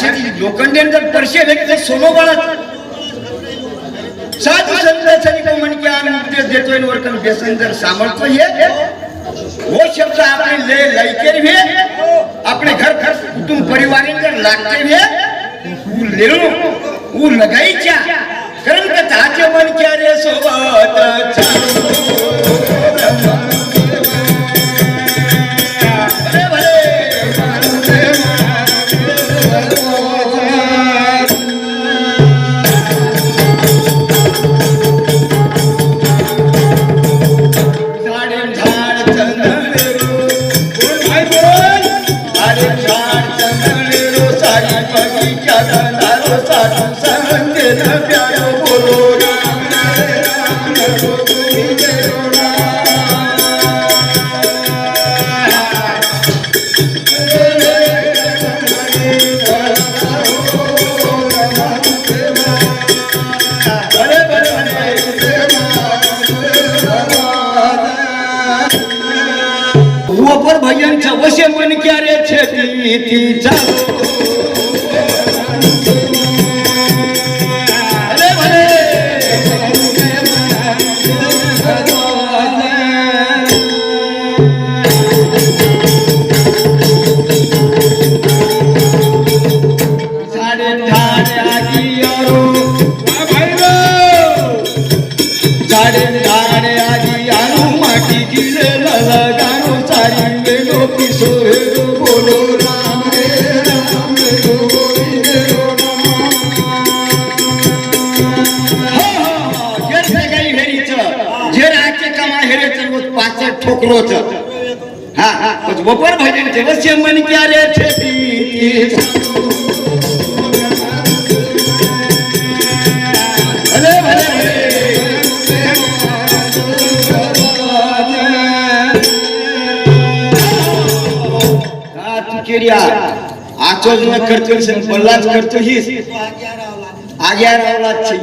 अशी ती लोखंडेंतर परशे व्यक्ती सोनोबाळा साधू संतांसाठी तो म्हण की आम्ही उपदेश देतोय वरकन व्यसन जर सामर्थ्य हे वो शब्द आपले ले लयके भी अपने घर घर कुटुंब परिवार जर लागते भी ले लो वो लगाई क्या कारण का ताजे मन क्या रे सोबत भजन अवश्य मन क्या रे छेती ठोकरोच हा वपर भजन अवश्य मन क्या रे छेती भले भले केरिया आचोज न करतो सन बल्लाच करतो ही आग्या रावला छी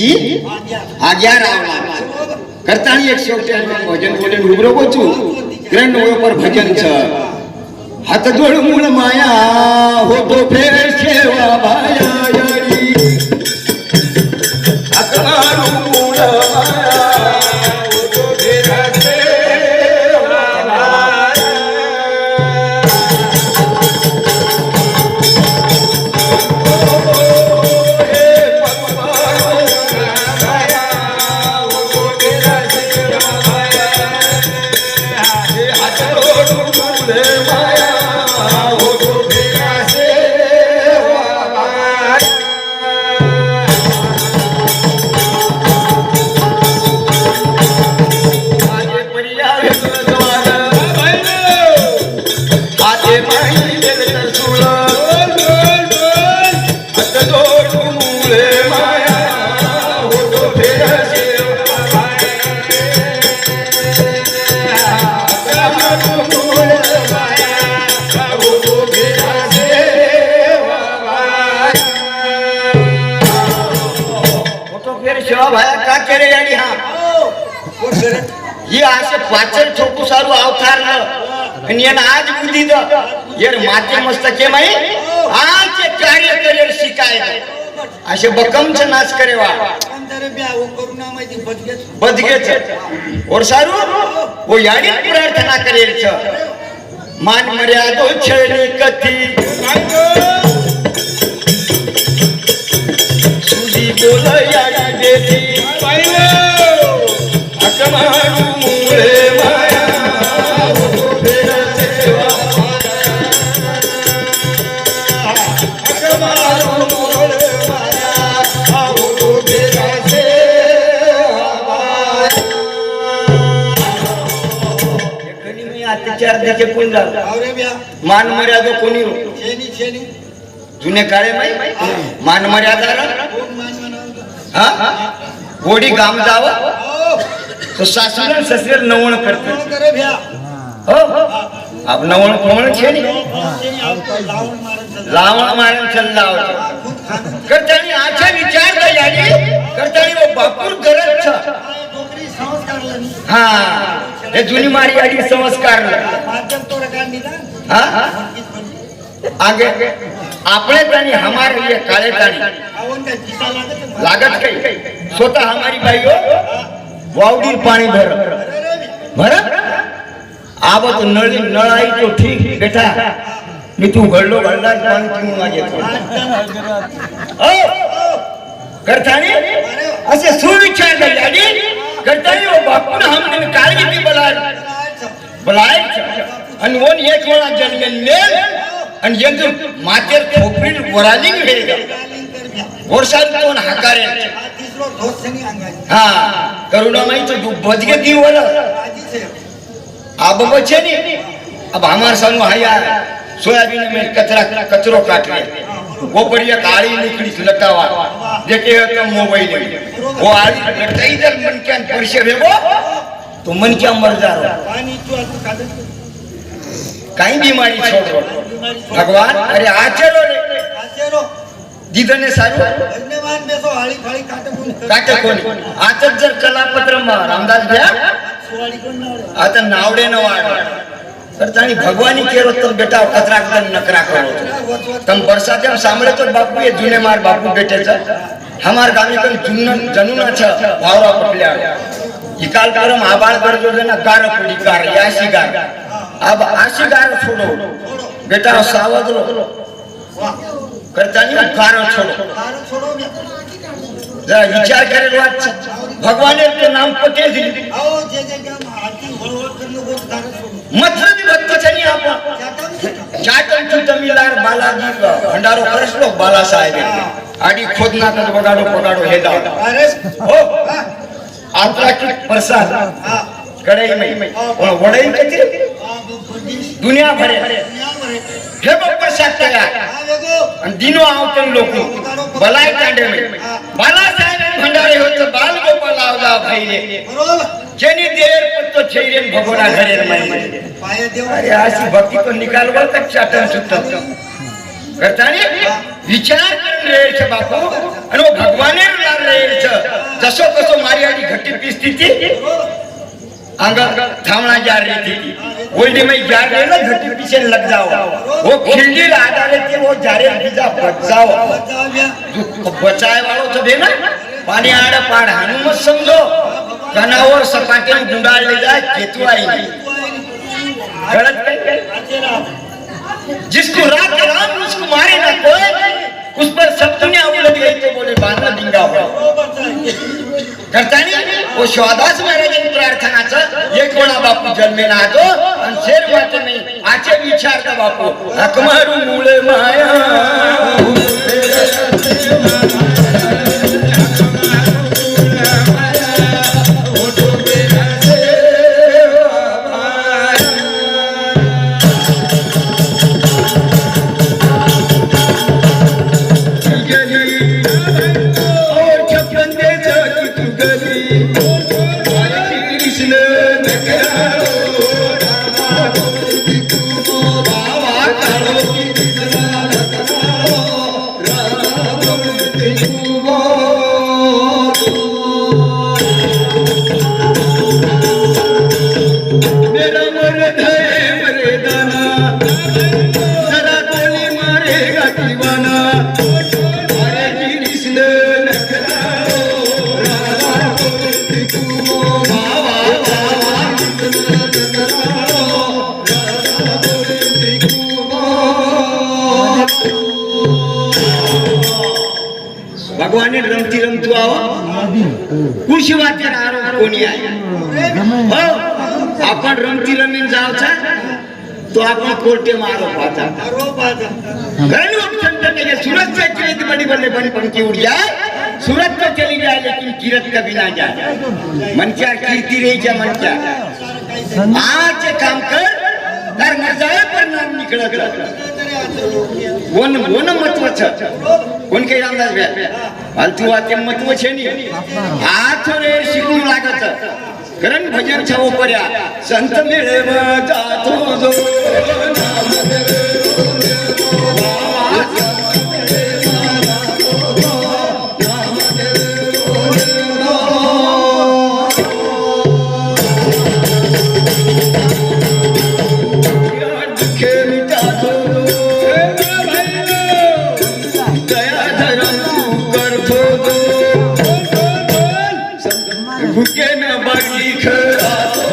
ई आग्या रावला करतानी एक शेवटी भजन बोले उभरो बोचू ग्रंड पर भजन छ हात जोड मूळ माया होतो फेर सेवा भाया यारी हात मारू मूळ माया होतो फेर सेवा भाया ये असे पाचन ठोकू सारू अवतार आणि यानं आज बुद्धी द यार माते मस्तके माई आज कार्य करेल शिकायला असे बकमच नाच करेवा बदगेच और सारू वो याडी प्रार्थना करेल छ मान मर्यादो छेली कथी सुधी बोल याडी देती अकमारू मुळे माया फेर सेवा अकमारू मुळे माया फेर सेवा कणी मी अत्याचार देखे पुंडा मान मर्यादा कोणी जुने काळे माई मान मर्यादा हा गोडी गाम जावं तो सासुर ससुर नवण करते हो अब नवण कोण छे नी लावण मारन चल्ला करतानी आछा विचार द याडी करतानी वो बापूर गरज छ नोकरी संस्कार लनी हां हे जुनी मारी याडी संस्कार ल माध्यम तोड का निदान हां आगे આપણે તાની हमारे ये काळे ताणी लागत काही स्वतः हमारी बाईओ वावडीर पाणी भर आवत नळी नळाई तो ठीक बेटा मी तू घडलो घडला पाणी पिऊन मागे करतानी असे सुविचार झाले करतानी वो बापून हमने काळजी ती बलाय आणि वन एक वेळा जन्मेल मेल आणि यंत्र मातेर खोपरील वरालिंग भेगा वर्षात कोण हाकारे हा करुणामाई तो बजगे दी वाला अब बचे नहीं अब हमारे सामने आया सोयाबीन में कचरो काट रहे वो बढ़िया गाड़ी निकली लटावा देखे तो मोबाइल वो आड़ी लटका इधर मन क्या परिचय है वो तो मन क्या मर जा रहा कहीं बीमारी छोड़ भगवान अरे आचरो रे दीदने सारू काटे कोणी आता जर कलापत्र रामदास घ्या आता नावडे न वाढ तर तानी भगवानी केरो तुम बेटा कचरा कर नकरा करो तुम बरसात में सांभळे तो बापू ये जुने मार बापू बेटेचा हमार गावी पण जनुनाचा भावरा पटल्या इकाल करम आबाळ गरजो ना गार पडी कार याशी गार अब आशी गार छोड़ो बेटा सावध रो करतानी गार छोड़ो जरा विचार करे बात भगवान ने तो नाम पके दिली मतलब भक्त छनी आपण चाटन तमिळनाड बालाजी भंडारो करसलो बाला साहेब आडी खोदना कर बगाडो पगाडो हे दा हो आपला की प्रसाद कड़ाई में और वड़ाई कचरे दुनिया भरे हे बप्पा सातला आणि दिनो आवतन लोक बलाय कांडे में बाला साहेब भंडारे होत बाल गोपाल आवदा भाईले जेनी देर पर तो छैरे भगवाना घरे में अरे आशी भक्ति तो निकाल वर तक चाटन सुतत करतानी विचार कर रे छ बापू आणि वो भगवाने लाल रे छ जसो कसो मारी आडी घट्टी परिस्थिती अंग थामना जा रही थी ओल्डी में जा रहे ना घट्टी पीछे लग जाओ वो खिल्ली आधा लेते वो जारे बीजा बचाओ बचाए वालों तो देना पानी आड़ा पाड़ हानु मत समझो कनावर सपाटे में गुंडाल ले जाए केतु आएगी गलत जिसको रात राम उसको मारे ना कोई उस पर सब दुनिया उलट गई तो बोले बांधना डिंगा हो करता नहीं वो शिवादास महाराज प्रार्थनाचा एक कोणा बापू जन्मे ना तो आणि शेर वाटे नाही आचे विचार का बापू हकमारू मुळे माया भगवान रमती रमतू आवा कुशी वाचन आरोप कोणी आहे हो आपण रमती रमीन जावचा तो आपण कोर्टे मारो पाता गण ऑप्शन करने सूरत से चली बड़ी बल्ले बड़ी पंखी उड़ जाए सूरत तो चली जाए लेकिन कीरत कभी ना जाए मन क्या कीर्ति रही जा मन क्या आज काम कर तर न जाए पर नाम निकल वन वन महत्वाचं कोण काही रामदास भ्या फालतू वाक्य महत्व छे नी हाथ रे शिकू लागत कारण भजन छावो पर्या संत मिळे जातो जो करतो भुके न बाकी खरातो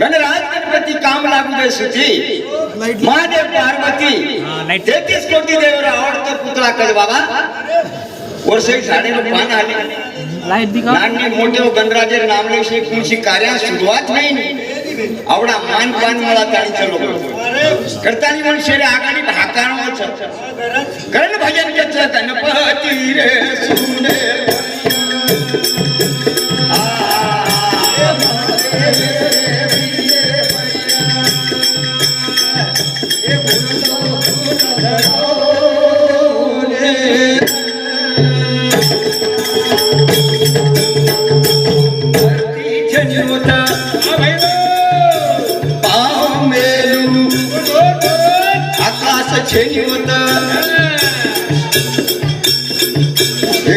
गणराज गणपती काम लागू दे सुची महादेव पार्वती 33 कोटी देवर आवडतो पुतळा कज बाबा वर्षे झाडे पान आले नानी मोठे गणराजे नामले शे कुणशी कार्या सुरुवात नाही आवडा मान पान मला ताणी चलो करतानी म्हणून शेरे आगाडी भाकाणवाच करण भजन केच गणपती रे सुने छेनी होता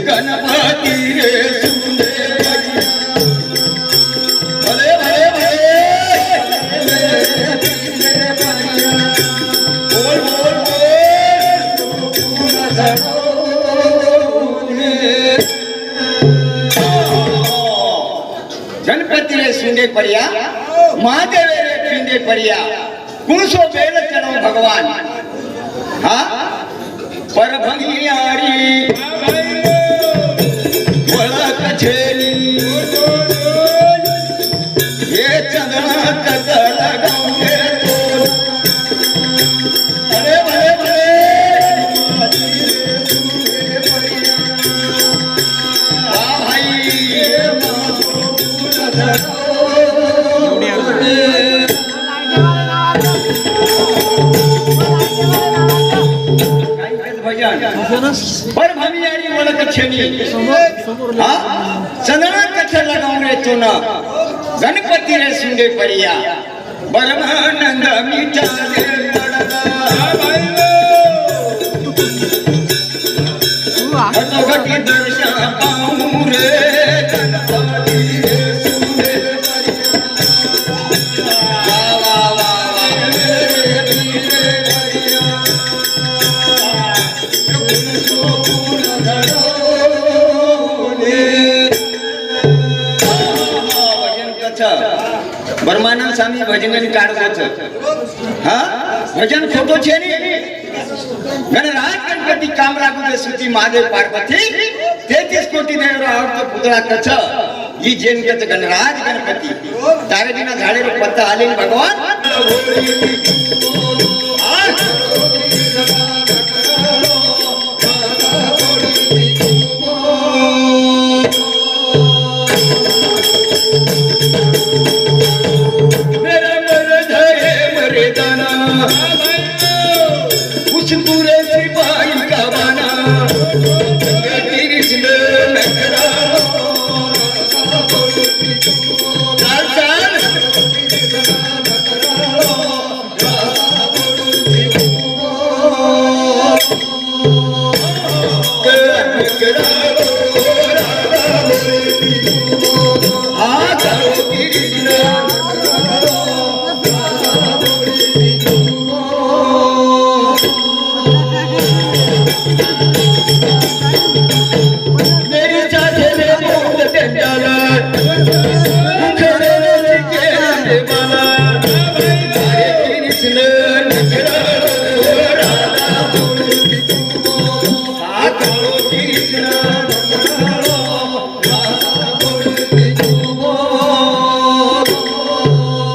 गणपती रे सुंदे भले भले बोल बोल गणपती रे सुंदे परिया महादेव रे पिंडे परिया कुणसो बेल चलो भगवान परभंगियारी वळक छेली हे चंद्रा कदल गंगे तो अरे भले भले भाई परभंगियारी वळक छेली चंद्रा कथ लगाऊन येतो ना गणपती रे सुंदे परिया परमानंद मीठा रे घटी दर्शन पाऊं रे गणपती रे सुंदे ब्रह्मानंद स्वामी भजन काढतो हा भजन खोटो छे ने गणराज गणपती काम लागू दे सुती महादेव पार्वती 33 कोटी देवर आवडतो पुतळा कछ ही जेन कच गणराज गणपती तारे बिना झाडे पत्ता आले भगवान पूरे सिपाही का बना कृष्ण नगरा चंडाल मुखडे केले मला अरे कृष्ण नखरा